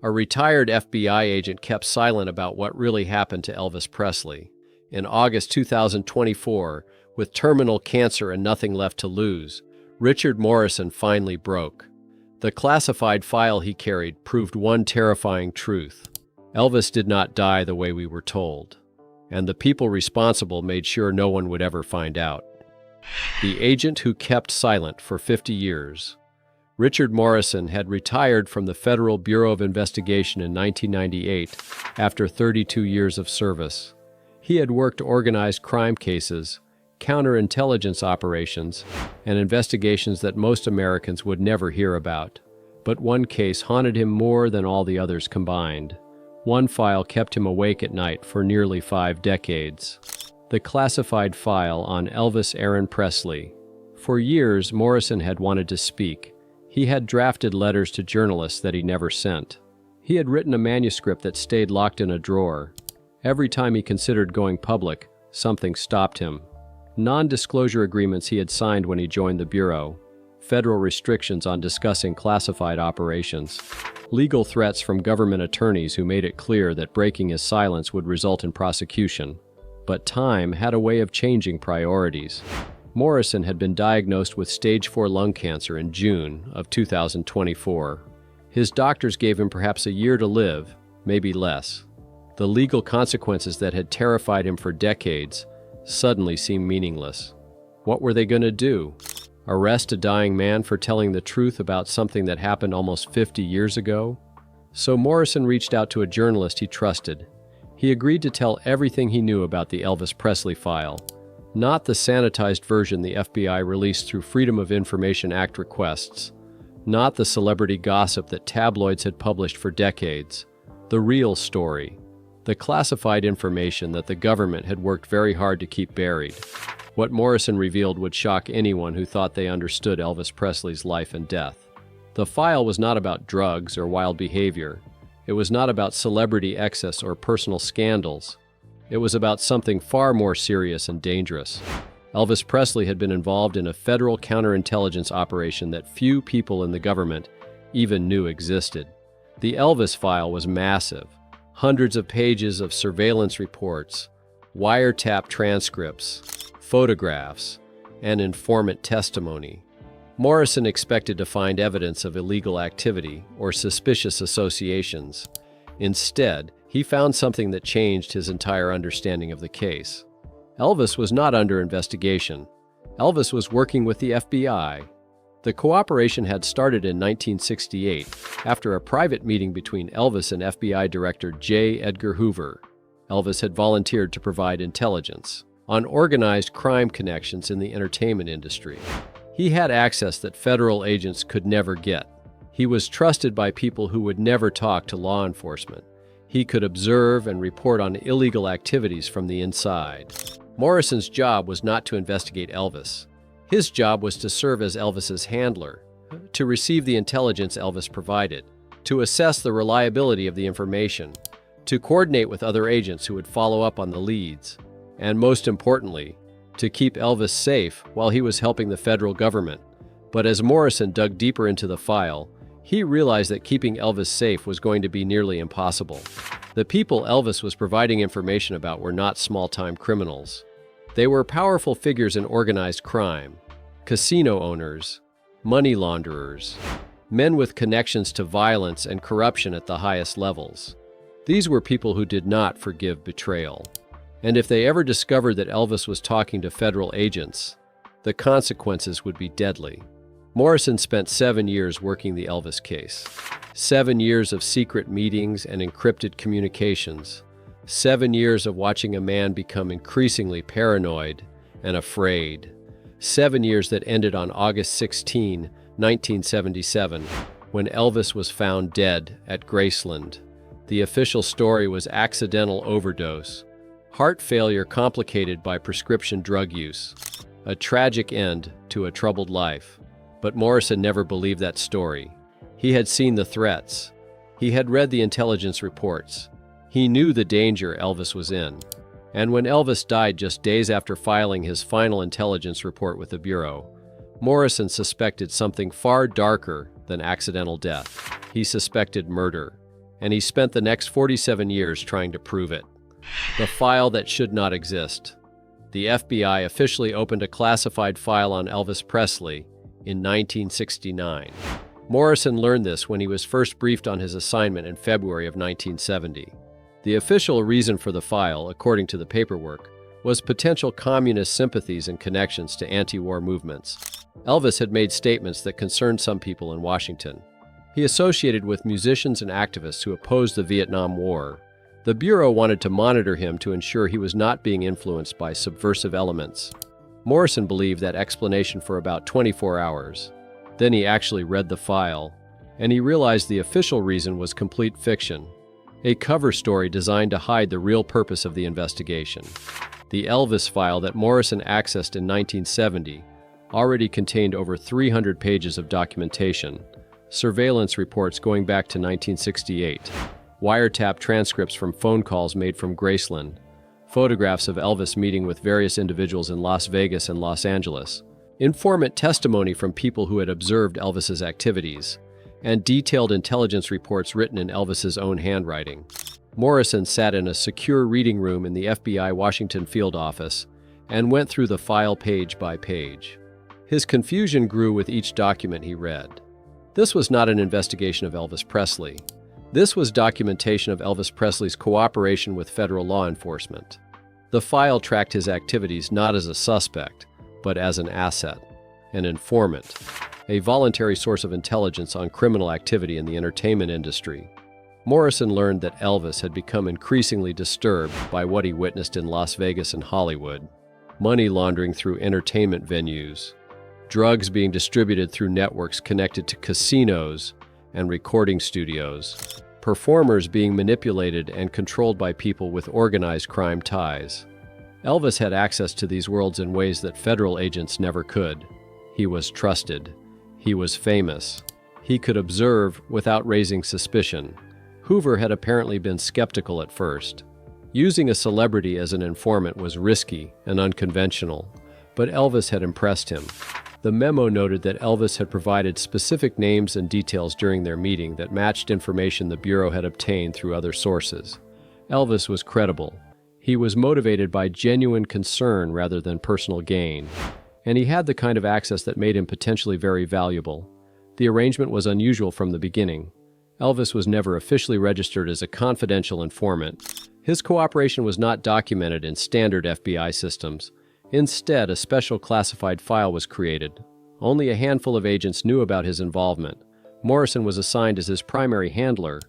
A retired FBI agent kept silent about what really happened to Elvis Presley. In August 2024, with terminal cancer and nothing left to lose, Richard Morrison finally broke. The classified file he carried proved one terrifying truth. Elvis did not die the way we were told, and the people responsible made sure no one would ever find out. The agent who kept silent for 50 years. Richard Morrison had retired from the Federal Bureau of Investigation in 1998 after 32 years of service. He had worked organized crime cases, counterintelligence operations, and investigations that most Americans would never hear about. But one case haunted him more than all the others combined. One file kept him awake at night for nearly 5 decades. The classified file on Elvis Aaron Presley. For years, Morrison had wanted to speak. He had drafted letters to journalists that he never sent. He had written a manuscript that stayed locked in a drawer. Every time he considered going public, something stopped him. Non-disclosure agreements he had signed when he joined the Bureau, federal restrictions on discussing classified operations, legal threats from government attorneys who made it clear that breaking his silence would result in prosecution. But time had a way of changing priorities. Morrison had been diagnosed with stage 4 lung cancer in June of 2024. His doctors gave him perhaps a year to live, maybe less. The legal consequences that had terrified him for decades suddenly seemed meaningless. What were they going to do? Arrest a dying man for telling the truth about something that happened almost 50 years ago? So Morrison reached out to a journalist he trusted. He agreed to tell everything he knew about the Elvis Presley file, not the sanitized version the FBI released through Freedom of Information Act requests, not the celebrity gossip that tabloids had published for decades, the real story, the classified information that the government had worked very hard to keep buried. What Morrison revealed would shock anyone who thought they understood Elvis Presley's life and death. The file was not about drugs or wild behavior. It was not about celebrity excess or personal scandals. It was about something far more serious and dangerous. Elvis Presley had been involved in a federal counterintelligence operation that few people in the government even knew existed. The Elvis file was massive. Hundreds of pages of surveillance reports, wiretap transcripts, photographs, and informant testimony. Morrison expected to find evidence of illegal activity or suspicious associations. Instead, he found something that changed his entire understanding of the case. Elvis was not under investigation. Elvis was working with the FBI. The cooperation had started in 1968 after a private meeting between Elvis and FBI Director J. Edgar Hoover. Elvis had volunteered to provide intelligence on organized crime connections in the entertainment industry. He had access that federal agents could never get. He was trusted by people who would never talk to law enforcement. He could observe and report on illegal activities from the inside. Morrison's job was not to investigate Elvis. His job was to serve as Elvis's handler, to receive the intelligence Elvis provided, to assess the reliability of the information, to coordinate with other agents who would follow up on the leads, and most importantly, to keep Elvis safe while he was helping the federal government. But as Morrison dug deeper into the file, he realized that keeping Elvis safe was going to be nearly impossible. The people Elvis was providing information about were not small-time criminals. They were powerful figures in organized crime, casino owners, money launderers, men with connections to violence and corruption at the highest levels. These were people who did not forgive betrayal. And if they ever discovered that Elvis was talking to federal agents, the consequences would be deadly. Morrison spent 7 years working the Elvis case. 7 years of secret meetings and encrypted communications. 7 years of watching a man become increasingly paranoid and afraid. 7 years that ended on August 16, 1977, when Elvis was found dead at Graceland. The official story was accidental overdose, heart failure complicated by prescription drug use, a tragic end to a troubled life. But Morrison never believed that story. He had seen the threats. He had read the intelligence reports. He knew the danger Elvis was in. And when Elvis died just days after filing his final intelligence report with the Bureau, Morrison suspected something far darker than accidental death. He suspected murder. and he spent the next 47 years trying to prove it. The file that should not exist. The FBI officially opened a classified file on Elvis Presley in 1969. Morrison learned this when he was first briefed on his assignment in February of 1970. The official reason for the file, according to the paperwork, was potential communist sympathies and connections to anti-war movements. Elvis had made statements that concerned some people in Washington. He associated with musicians and activists who opposed the Vietnam War. The Bureau wanted to monitor him to ensure he was not being influenced by subversive elements. Morrison believed that explanation for about 24 hours. Then he actually read the file, and he realized the official reason was complete fiction, a cover story designed to hide the real purpose of the investigation. The Elvis file that Morrison accessed in 1970 already contained over 300 pages of documentation, surveillance reports going back to 1968, wiretap transcripts from phone calls made from Graceland, photographs of Elvis meeting with various individuals in Las Vegas and Los Angeles, informant testimony from people who had observed Elvis's activities, and detailed intelligence reports written in Elvis's own handwriting. Morrison sat in a secure reading room in the FBI Washington field office and went through the file page by page. His confusion grew with each document he read. This was not an investigation of Elvis Presley. This was documentation of Elvis Presley's cooperation with federal law enforcement. The file tracked his activities not as a suspect, but as an asset, an informant, a voluntary source of intelligence on criminal activity in the entertainment industry. Morrison learned that Elvis had become increasingly disturbed by what he witnessed in Las Vegas and Hollywood: money laundering through entertainment venues, drugs being distributed through networks connected to casinos and recording studios, performers being manipulated and controlled by people with organized crime ties. Elvis had access to these worlds in ways that federal agents never could. He was trusted. He was famous. He could observe without raising suspicion. Hoover had apparently been skeptical at first. Using a celebrity as an informant was risky and unconventional, but Elvis had impressed him. The memo noted that Elvis had provided specific names and details during their meeting that matched information the Bureau had obtained through other sources. Elvis was credible. He was motivated by genuine concern rather than personal gain, and he had the kind of access that made him potentially very valuable. The arrangement was unusual from the beginning. Elvis was never officially registered as a confidential informant. His cooperation was not documented in standard FBI systems. Instead, a special classified file was created. Only a handful of agents knew about his involvement. Morrison was assigned as his primary handler,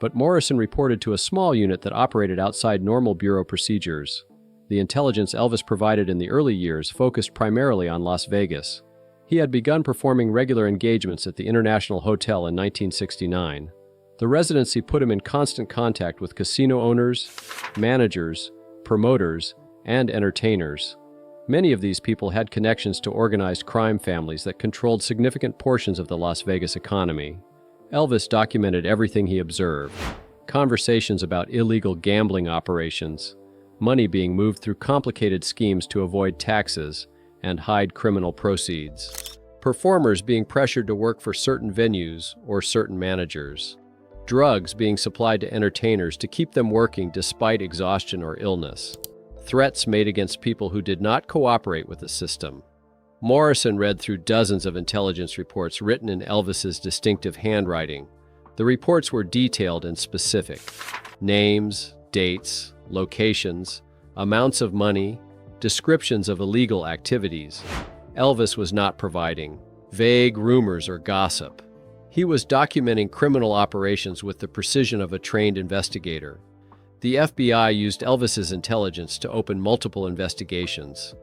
but Morrison reported to a small unit that operated outside normal Bureau procedures. The intelligence Elvis provided in the early years focused primarily on Las Vegas. He had begun performing regular engagements at the International Hotel in 1969. The residency put him in constant contact with casino owners, managers, promoters, and entertainers. Many of these people had connections to organized crime families that controlled significant portions of the Las Vegas economy. Elvis documented everything he observed: conversations about illegal gambling operations, money being moved through complicated schemes to avoid taxes and hide criminal proceeds, performers being pressured to work for certain venues or certain managers, drugs being supplied to entertainers to keep them working despite exhaustion or illness, threats made against people who did not cooperate with the system. Morrison read through dozens of intelligence reports written in Elvis's distinctive handwriting. The reports were detailed and specific: names, dates, locations, amounts of money, descriptions of illegal activities. Elvis was not providing vague rumors or gossip. He was documenting criminal operations with the precision of a trained investigator. The FBI used Elvis's intelligence to open multiple investigations.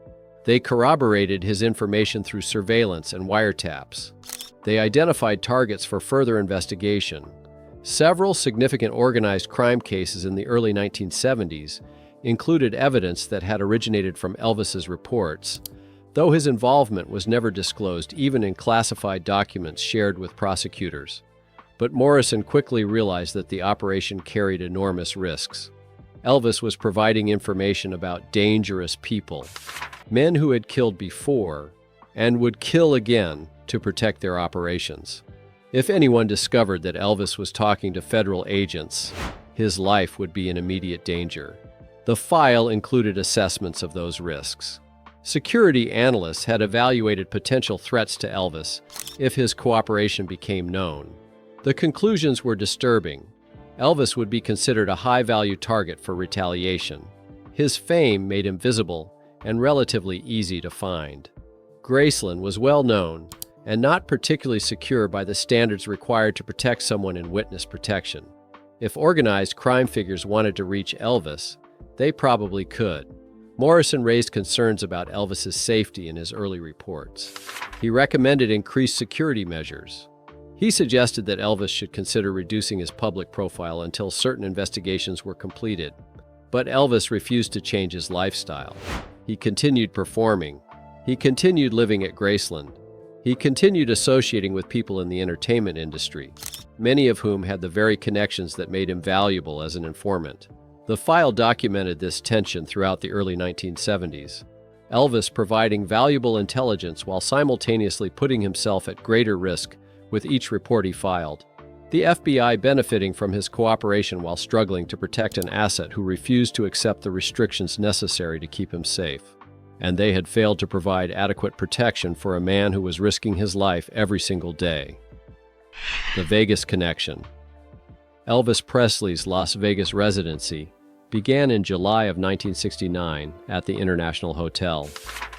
They corroborated his information through surveillance and wiretaps. They identified targets for further investigation. Several significant organized crime cases in the early 1970s included evidence that had originated from Elvis's reports, though his involvement was never disclosed even in classified documents shared with prosecutors. But Morrison quickly realized that the operation carried enormous risks. Elvis was providing information about dangerous people, men who had killed before and would kill again to protect their operations. If anyone discovered that Elvis was talking to federal agents, his life would be in immediate danger. The file included assessments of those risks. Security analysts had evaluated potential threats to Elvis if his cooperation became known. The conclusions were disturbing. Elvis would be considered a high-value target for retaliation. His fame made him visible and relatively easy to find. Graceland was well known and not particularly secure by the standards required to protect someone in witness protection. If organized crime figures wanted to reach Elvis, they probably could. Morrison raised concerns about Elvis's safety in his early reports. He recommended increased security measures. He suggested that Elvis should consider reducing his public profile until certain investigations were completed. But Elvis refused to change his lifestyle. He continued performing. He continued living at Graceland. He continued associating with people in the entertainment industry, many of whom had the very connections that made him valuable as an informant. The file documented this tension throughout the early 1970s, Elvis providing valuable intelligence while simultaneously putting himself at greater risk with each report he filed. The FBI benefiting from his cooperation while struggling to protect an asset who refused to accept the restrictions necessary to keep him safe. And they had failed to provide adequate protection for a man who was risking his life every single day. The Vegas connection. Elvis Presley's Las Vegas residency began in July of 1969 at the International Hotel.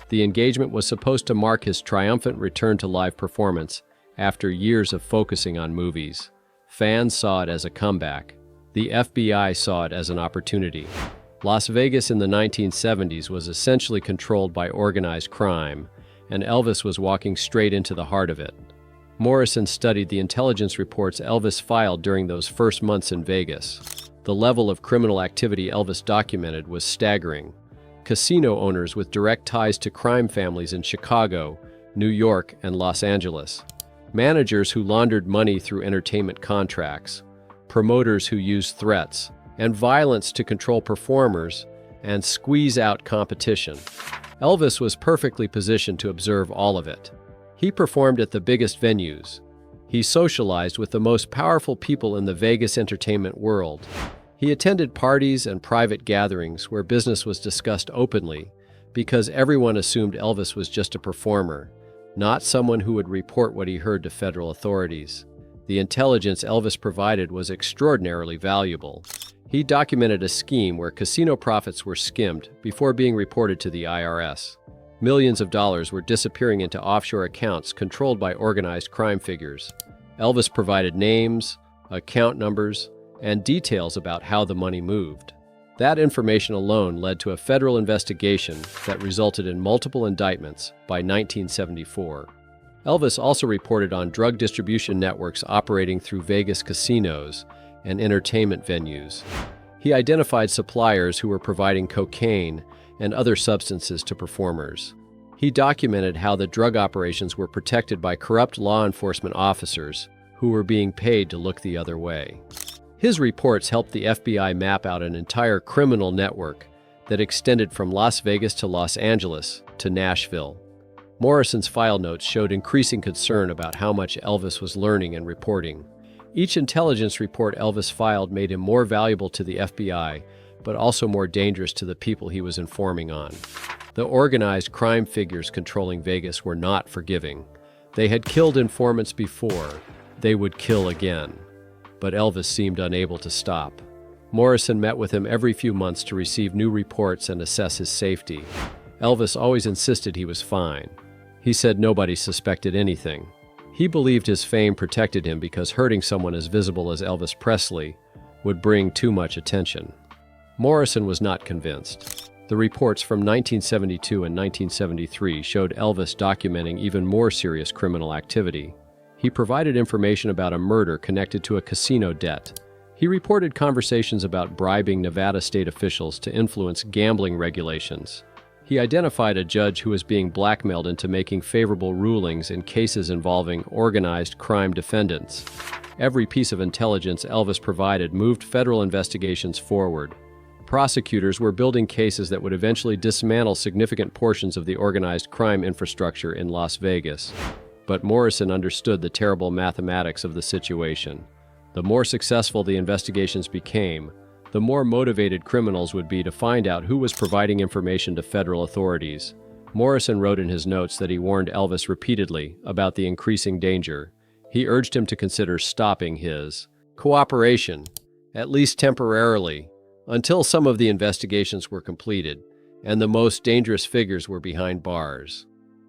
The engagement was supposed to mark his triumphant return to live performance after years of focusing on movies. Fans saw it as a comeback. The FBI saw it as an opportunity. Las Vegas in the 1970s was essentially controlled by organized crime, and Elvis was walking straight into the heart of it. Morrison studied the intelligence reports Elvis filed during those first months in Vegas. The level of criminal activity Elvis documented was staggering. Casino owners with direct ties to crime families in Chicago, New York, and Los Angeles. Managers who laundered money through entertainment contracts. Promoters who used threats and violence to control performers and squeeze out competition. Elvis was perfectly positioned to observe all of it. He performed at the biggest venues. He socialized with the most powerful people in the Vegas entertainment world. He attended parties and private gatherings where business was discussed openly because everyone assumed Elvis was just a performer, not someone who would report what he heard to federal authorities. The intelligence Elvis provided was extraordinarily valuable. He documented a scheme where casino profits were skimmed before being reported to the IRS. Millions of dollars were disappearing into offshore accounts controlled by organized crime figures. Elvis provided names, account numbers, and details about how the money moved. That information alone led to a federal investigation that resulted in multiple indictments by 1974. Elvis also reported on drug distribution networks operating through Vegas casinos and entertainment venues. He identified suppliers who were providing cocaine and other substances to performers. He documented how the drug operations were protected by corrupt law enforcement officers who were being paid to look the other way. His reports helped the FBI map out an entire criminal network that extended from Las Vegas to Los Angeles to Nashville. Morrison's file notes showed increasing concern about how much Elvis was learning and reporting. Each intelligence report Elvis filed made him more valuable to the FBI, but also more dangerous to the people he was informing on. The organized crime figures controlling Vegas were not forgiving. They had killed informants before. They would kill again. But Elvis seemed unable to stop. Morrison met with him every few months to receive new reports and assess his safety. Elvis always insisted he was fine. He said nobody suspected anything. He believed his fame protected him because hurting someone as visible as Elvis Presley would bring too much attention. Morrison was not convinced. The reports from 1972 and 1973 showed Elvis documenting even more serious criminal activity. He provided information about a murder connected to a casino debt. He reported conversations about bribing Nevada state officials to influence gambling regulations. He identified a judge who was being blackmailed into making favorable rulings in cases involving organized crime defendants. Every piece of intelligence Elvis provided moved federal investigations forward. Prosecutors were building cases that would eventually dismantle significant portions of the organized crime infrastructure in Las Vegas. but Morrison understood the terrible mathematics of the situation. The more successful the investigations became, the more motivated criminals would be to find out who was providing information to federal authorities. Morrison wrote in his notes that he warned Elvis repeatedly about the increasing danger. He urged him to consider stopping his cooperation, at least temporarily, until some of the investigations were completed and the most dangerous figures were behind bars.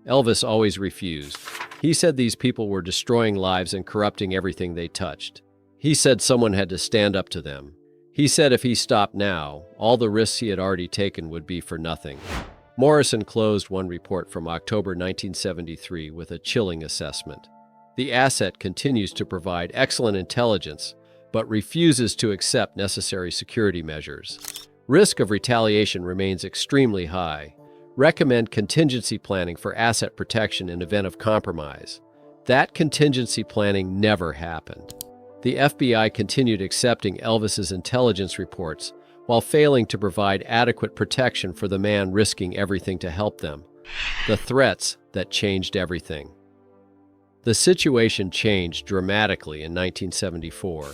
Elvis always refused. He said these people were destroying lives and corrupting everything they touched. He said someone had to stand up to them. He said if he stopped now, all the risks he had already taken would be for nothing. Morrison closed one report from October 1973 with a chilling assessment. The asset continues to provide excellent intelligence, but refuses to accept necessary security measures. Risk of retaliation remains extremely high. Recommend contingency planning for asset protection in event of compromise. That contingency planning never happened. The FBI continued accepting Elvis's intelligence reports while failing to provide adequate protection for the man risking everything to help them. The threats that changed everything. The situation changed dramatically in 1974.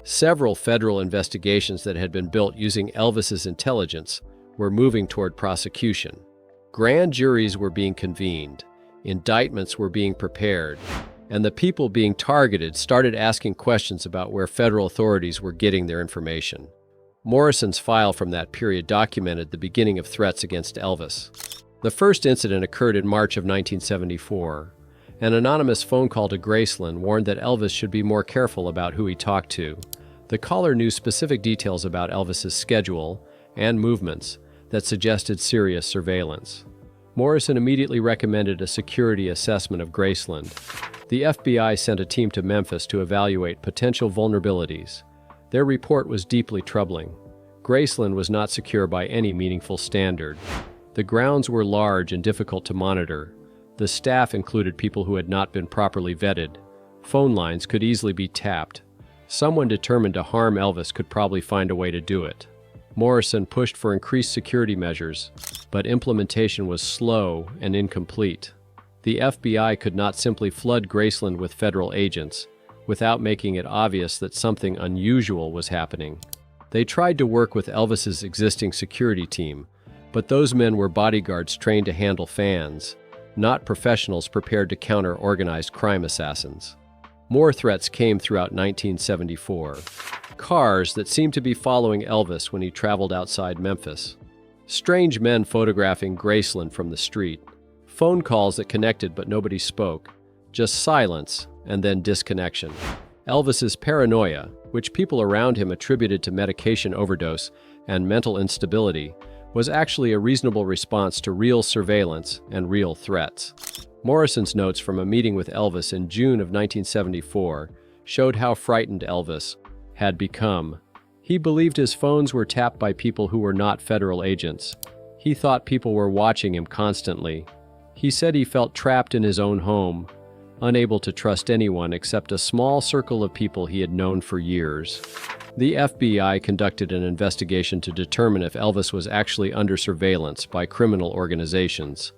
Several federal investigations that had been built using Elvis's intelligence were moving toward prosecution. Grand juries were being convened, indictments were being prepared, and the people being targeted started asking questions about where federal authorities were getting their information. Morrison's file from that period documented the beginning of threats against Elvis. The first incident occurred in March of 1974. An anonymous phone call to Graceland warned that Elvis should be more careful about who he talked to. The caller knew specific details about Elvis's schedule and movements that suggested serious surveillance. Morrison immediately recommended a security assessment of Graceland. The FBI sent a team to Memphis to evaluate potential vulnerabilities. Their report was deeply troubling. Graceland was not secure by any meaningful standard. The grounds were large and difficult to monitor. The staff included people who had not been properly vetted. Phone lines could easily be tapped. Someone determined to harm Elvis could probably find a way to do it. Morrison pushed for increased security measures, but implementation was slow and incomplete. The FBI could not simply flood Graceland with federal agents without making it obvious that something unusual was happening. They tried to work with Elvis's existing security team, but those men were bodyguards trained to handle fans, not professionals prepared to counter organized crime assassins. More threats came throughout 1974. Cars that seemed to be following Elvis when he traveled outside Memphis. Strange men photographing Graceland from the street. Phone calls that connected but nobody spoke. Just silence and then disconnection. Elvis's paranoia, which people around him attributed to medication overdose and mental instability, was actually a reasonable response to real surveillance and real threats. Morrison's notes from a meeting with Elvis in June of 1974 showed how frightened Elvis had become. He believed his phones were tapped by people who were not federal agents. He thought people were watching him constantly. He said he felt trapped in his own home, unable to trust anyone except a small circle of people he had known for years. The FBI conducted an investigation to determine if Elvis was actually under surveillance by criminal organizations.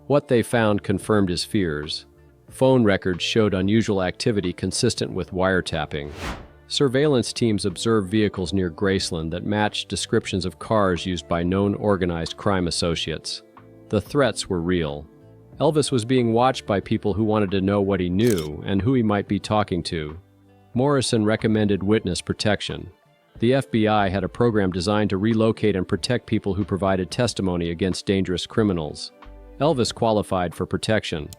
What they found confirmed his fears. Phone records showed unusual activity consistent with wiretapping. Surveillance teams observed vehicles near Graceland that matched descriptions of cars used by known organized crime associates. The threats were real. Elvis was being watched by people who wanted to know what he knew and who he might be talking to. Morrison recommended witness protection. The FBI had a program designed to relocate and protect people who provided testimony against dangerous criminals. Elvis qualified for protection.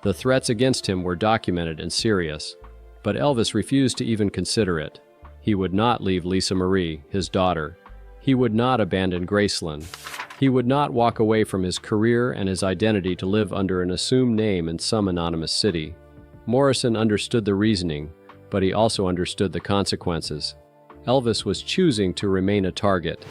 The threats against him were documented and serious, but Elvis refused to even consider it. He would not leave Lisa Marie, his daughter. He would not abandon Graceland. He would not walk away from his career and his identity to live under an assumed name in some anonymous city. Morrison understood the reasoning, but he also understood the consequences. Elvis was choosing to remain a target.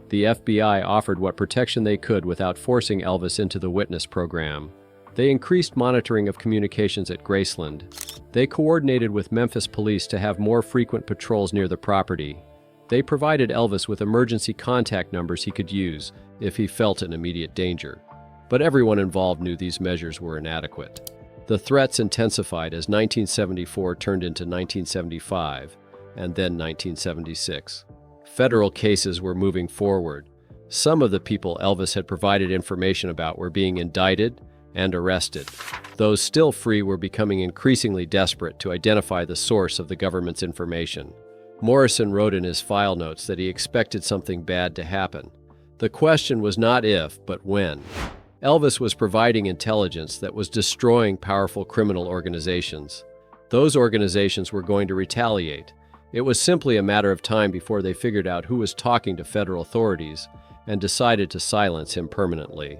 The FBI offered what protection they could without forcing Elvis into the witness program. They increased monitoring of communications at Graceland. They coordinated with Memphis police to have more frequent patrols near the property. They provided Elvis with emergency contact numbers he could use if he felt in immediate danger. But everyone involved knew these measures were inadequate. The threats intensified as 1974 turned into 1975, and then 1976. Federal cases were moving forward. Some of the people Elvis had provided information about were being indicted and arrested. Those still free were becoming increasingly desperate to identify the source of the government's information. Morrison wrote in his file notes that he expected something bad to happen. The question was not if, but when. Elvis was providing intelligence that was destroying powerful criminal organizations. Those organizations were going to retaliate. It was simply a matter of time before they figured out who was talking to federal authorities and decided to silence him permanently.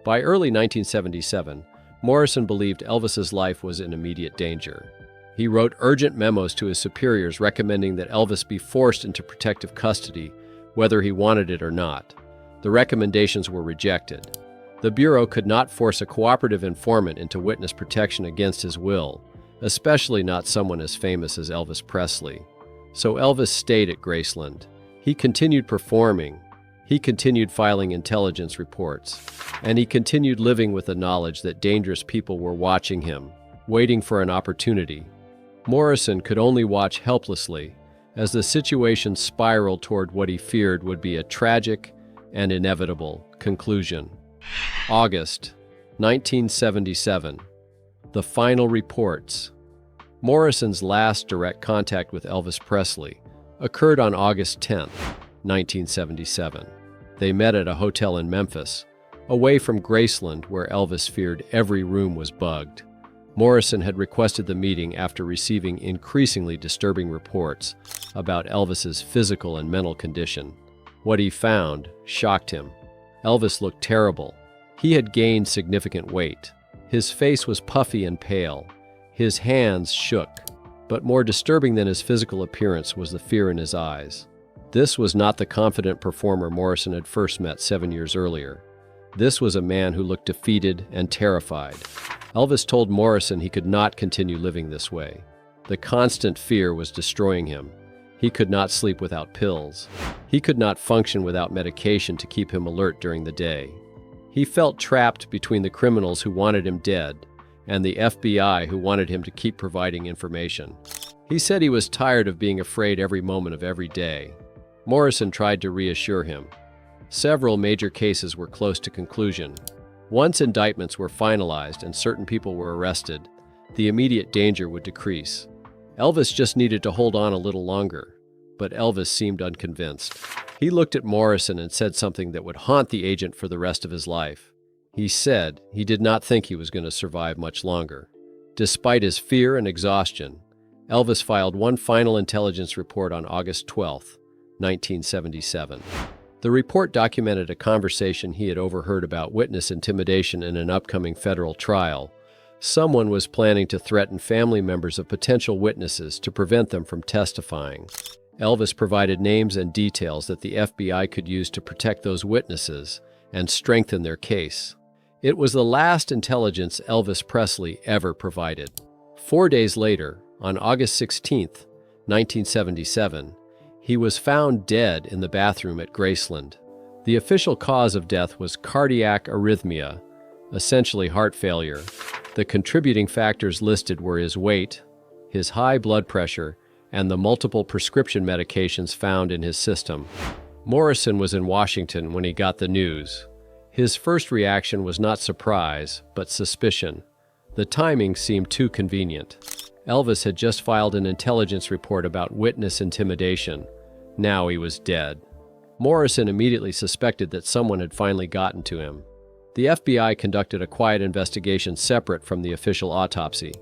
By early 1977, Morrison believed Elvis's life was in immediate danger. He wrote urgent memos to his superiors recommending that Elvis be forced into protective custody, whether he wanted it or not. The recommendations were rejected. The Bureau could not force a cooperative informant into witness protection against his will, especially not someone as famous as Elvis Presley. So Elvis stayed at Graceland. He continued performing. He continued filing intelligence reports. And he continued living with the knowledge that dangerous people were watching him, waiting for an opportunity. Morrison could only watch helplessly as the situation spiraled toward what he feared would be a tragic and inevitable conclusion. August 1977. The final reports. Morrison's last direct contact with Elvis Presley occurred on August 10, 1977. They met at a hotel in Memphis, away from Graceland, where Elvis feared every room was bugged. Morrison had requested the meeting after receiving increasingly disturbing reports about Elvis's physical and mental condition. What he found shocked him. Elvis looked terrible. He had gained significant weight. His face was puffy and pale. His hands shook. But more disturbing than his physical appearance was the fear in his eyes. This was not the confident performer Morrison had first met 7 years earlier. This was a man who looked defeated and terrified. Elvis told Morrison he could not continue living this way. The constant fear was destroying him. He could not sleep without pills. He could not function without medication to keep him alert during the day. He felt trapped between the criminals who wanted him dead and the FBI who wanted him to keep providing information. He said he was tired of being afraid every moment of every day. Morrison tried to reassure him. Several major cases were close to conclusion. Once indictments were finalized and certain people were arrested, the immediate danger would decrease. Elvis just needed to hold on a little longer, but Elvis seemed unconvinced. He looked at Morrison and said something that would haunt the agent for the rest of his life. He said he did not think he was going to survive much longer. Despite his fear and exhaustion, Elvis filed one final intelligence report on August 12, 1977. The report documented a conversation he had overheard about witness intimidation in an upcoming federal trial. Someone was planning to threaten family members of potential witnesses to prevent them from testifying. Elvis provided names and details that the FBI could use to protect those witnesses and strengthen their case. It was the last intelligence Elvis Presley ever provided. 4 days later, on August 16, 1977, he was found dead in the bathroom at Graceland. The official cause of death was cardiac arrhythmia, essentially heart failure. The contributing factors listed were his weight, his high blood pressure, and the multiple prescription medications found in his system. Morrison was in Washington when he got the news. His first reaction was not surprise, but suspicion. The timing seemed too convenient. Elvis had just filed an intelligence report about witness intimidation. Now he was dead. Morrison immediately suspected that someone had finally gotten to him. The FBI conducted a quiet investigation separate from the official autopsy.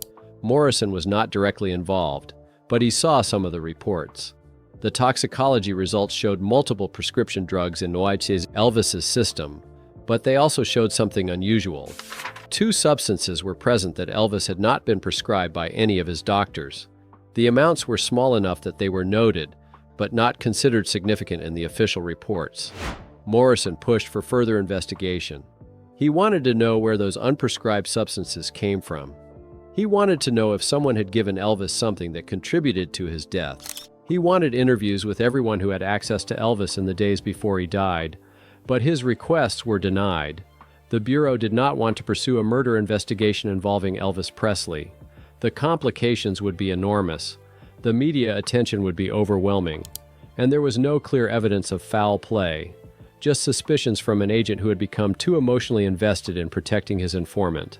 Morrison was not directly involved, but he saw some of the reports. The toxicology results showed multiple prescription drugs in Elvis's system, but they also showed something unusual. 2 substances were present that Elvis had not been prescribed by any of his doctors. The amounts were small enough that they were noted, but not considered significant in the official reports. Morrison pushed for further investigation. He wanted to know where those unprescribed substances came from. He wanted to know if someone had given Elvis something that contributed to his death. He wanted interviews with everyone who had access to Elvis in the days before he died, but his requests were denied. The Bureau did not want to pursue a murder investigation involving Elvis Presley. The complications would be enormous, the media attention would be overwhelming, and there was no clear evidence of foul play, just suspicions from an agent who had become too emotionally invested in protecting his informant.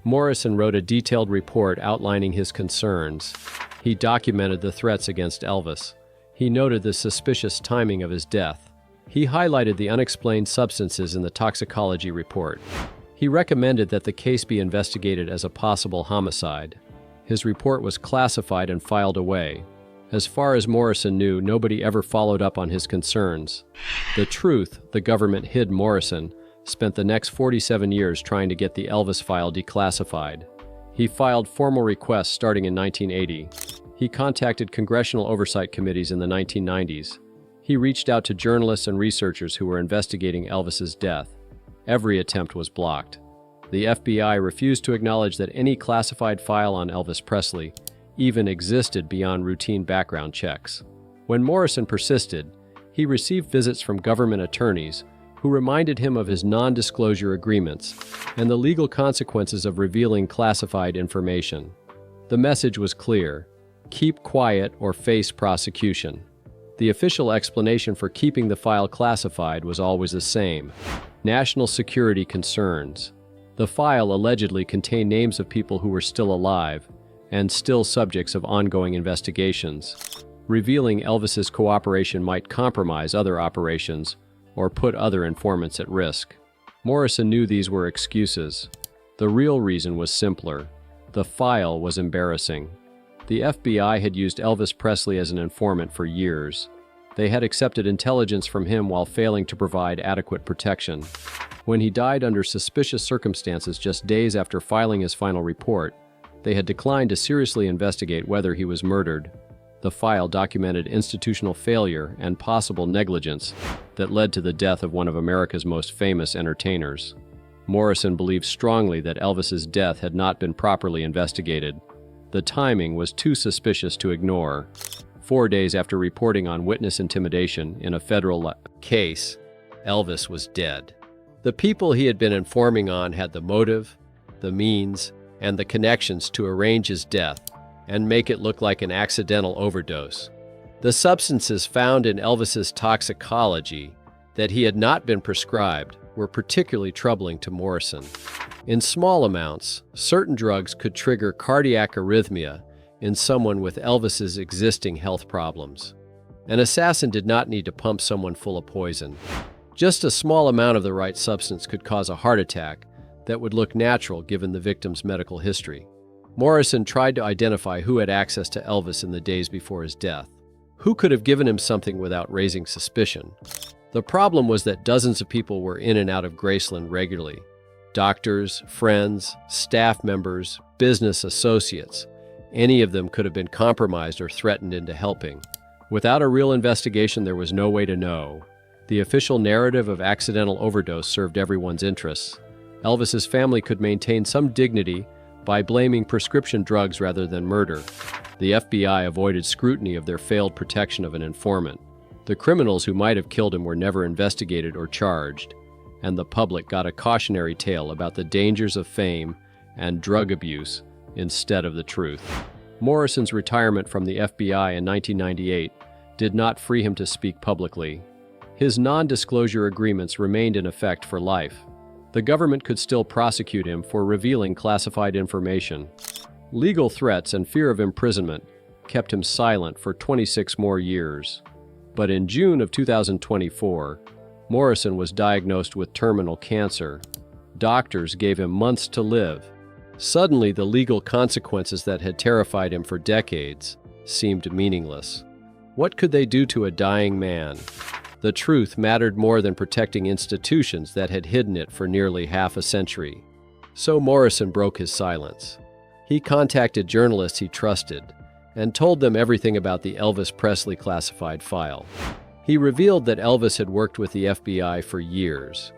Morrison wrote a detailed report outlining his concerns. He documented the threats against Elvis. He noted the suspicious timing of his death. He highlighted the unexplained substances in the toxicology report. He recommended that the case be investigated as a possible homicide. His report was classified and filed away. As far as Morrison knew, nobody ever followed up on his concerns. The truth, the government hid Morrison, spent the next 47 years trying to get the Elvis file declassified. He filed formal requests starting in 1980. He contacted congressional oversight committees in the 1990s. He reached out to journalists and researchers who were investigating Elvis's death. Every attempt was blocked. The FBI refused to acknowledge that any classified file on Elvis Presley even existed beyond routine background checks. When Morrison persisted, he received visits from government attorneys who reminded him of his non-disclosure agreements and the legal consequences of revealing classified information. The message was clear: keep quiet or face prosecution. The official explanation for keeping the file classified was always the same: national security concerns. The file allegedly contained names of people who were still alive and still subjects of ongoing investigations. Revealing Elvis's cooperation might compromise other operations or put other informants at risk. Morrison knew these were excuses. The real reason was simpler. The file was embarrassing. The FBI had used Elvis Presley as an informant for years. They had accepted intelligence from him while failing to provide adequate protection. When he died under suspicious circumstances just days after filing his final report, they had declined to seriously investigate whether he was murdered. The file documented institutional failure and possible negligence that led to the death of one of America's most famous entertainers. Morrison believed strongly that Elvis's death had not been properly investigated. The timing was too suspicious to ignore. 4 days after reporting on witness intimidation in a federal case, Elvis was dead. The people he had been informing on had the motive, the means, and the connections to arrange his death and make it look like an accidental overdose. The substances found in Elvis's toxicology that he had not been prescribed were particularly troubling to Morrison. In small amounts, certain drugs could trigger cardiac arrhythmia in someone with Elvis's existing health problems. An assassin did not need to pump someone full of poison. Just a small amount of the right substance could cause a heart attack that would look natural given the victim's medical history. Morrison tried to identify who had access to Elvis in the days before his death. Who could have given him something without raising suspicion? The problem was that dozens of people were in and out of Graceland regularly. Doctors, friends, staff members, business associates. Any of them could have been compromised or threatened into helping. Without a real investigation, there was no way to know. The official narrative of accidental overdose served everyone's interests. Elvis's family could maintain some dignity by blaming prescription drugs rather than murder. The FBI avoided scrutiny of their failed protection of an informant. The criminals who might have killed him were never investigated or charged, and the public got a cautionary tale about the dangers of fame and drug abuse instead of the truth. Morrison's retirement from the FBI in 1998 did not free him to speak publicly. His non-disclosure agreements remained in effect for life. The government could still prosecute him for revealing classified information. Legal threats and fear of imprisonment kept him silent for 26 more years. But in June of 2024, Morrison was diagnosed with terminal cancer. Doctors gave him months to live. Suddenly, the legal consequences that had terrified him for decades seemed meaningless. What could they do to a dying man? The truth mattered more than protecting institutions that had hidden it for nearly half a century. So Morrison broke his silence. He contacted journalists he trusted and told them everything about the Elvis Presley classified file. He revealed that Elvis had worked with the FBI for years.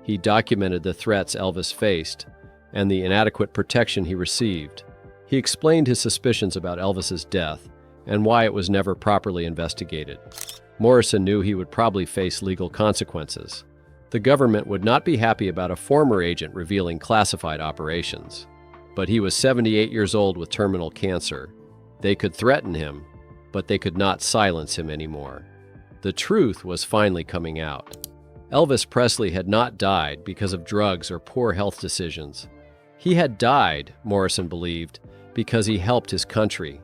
He documented the threats Elvis faced and the inadequate protection he received. He explained his suspicions about Elvis's death and why it was never properly investigated. Morrison knew he would probably face legal consequences, The government would not be happy about a former agent revealing classified operations. But he was 78 years old with terminal cancer. They could threaten him, but they could not silence him anymore. The truth was finally coming out. Elvis Presley had not died because of drugs or poor health decisions. He had died, Morrison believed, because he helped his country.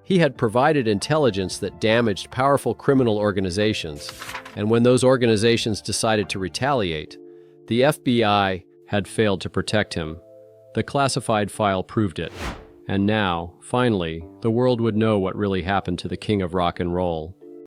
He had provided intelligence that damaged powerful criminal organizations, and when those organizations decided to retaliate, the FBI had failed to protect him. The classified file proved it. And now, finally, the world would know what really happened to the king of rock and roll.